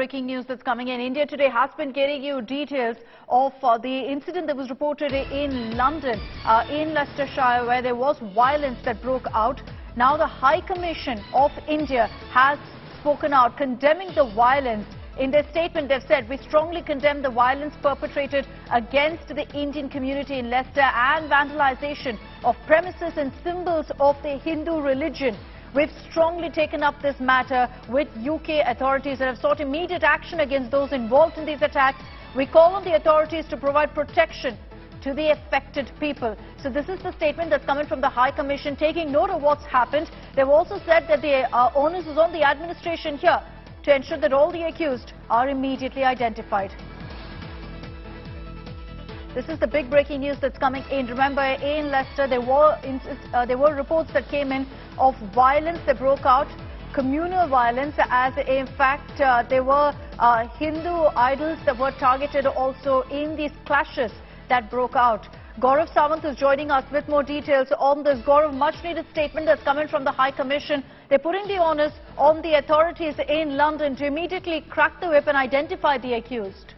breaking news that's coming in. India Today has been getting you details of the incident that was reported in London, in Leicestershire, where there was violence that broke out. Now the High Commission of India has spoken out, condemning the violence. In their statement, they've said, we strongly condemn the violence perpetrated against the Indian community in Leicester and vandalization of premises and symbols of the Hindu religion. We've strongly taken up this matter with UK authorities and have sought immediate action against those involved in these attacks. We call on the authorities to provide protection to the affected people. So this is the statement that's coming from the High Commission, taking note of what's happened. They've also said that the onus is on the administration here to ensure that all the accused are immediately identified. This is the big breaking news that's coming in. Remember, in Leicester, there were reports that came in of violence that broke out, communal violence, as in fact there were Hindu idols that were targeted also in these clashes that broke out. Gaurav Sawant is joining us with more details on this. Gaurav, much needed statement that's coming from the High Commission. They're putting the onus on the authorities in London to immediately crack the whip and identify the accused.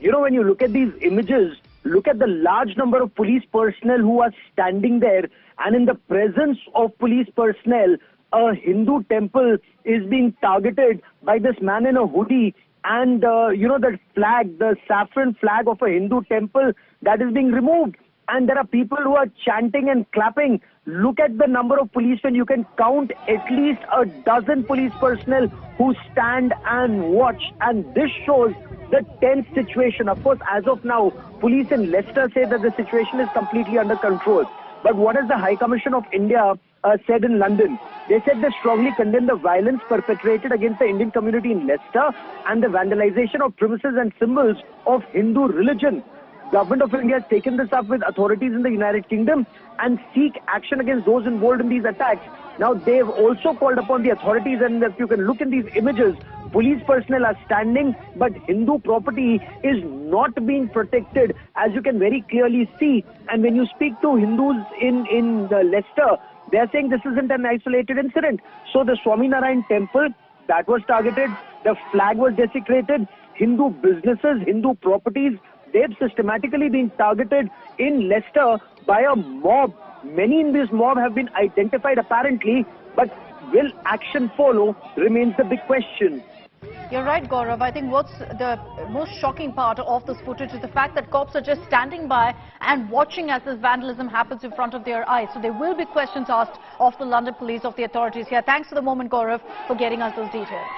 You know, when you look at these images, look at the large number of police personnel who are standing there, and in the presence of police personnel, a Hindu temple is being targeted by this man in a hoodie, and you know, the flag, the saffron flag of a Hindu temple, that is being removed. And there are people who are chanting and clapping. Look at the number of policemen. You can count at least a dozen police personnel who stand and watch. And this shows the tense situation. Of course, as of now, police in Leicester say that the situation is completely under control. But what has the High Commission of India said in London? They said they strongly condemn the violence perpetrated against the Indian community in Leicester and the vandalization of premises and symbols of Hindu religion. Government of India has taken this up with authorities in the United Kingdom and seek action against those involved in these attacks. Now, they've also called upon the authorities, and if you can look in these images, police personnel are standing, but Hindu property is not being protected, as you can very clearly see. And when you speak to Hindus in Leicester, they're saying this isn't an isolated incident. So the Swaminarayan temple, that was targeted, the flag was desecrated, Hindu businesses, Hindu properties, they've systematically been targeted in Leicester by a mob. Many in this mob have been identified apparently, but will action follow remains the big question. You're right, Gaurav. I think what's the most shocking part of this footage is the fact that cops are just standing by and watching as this vandalism happens in front of their eyes. So there will be questions asked of the London police, of the authorities here. Thanks for the moment, Gaurav, for getting us those details.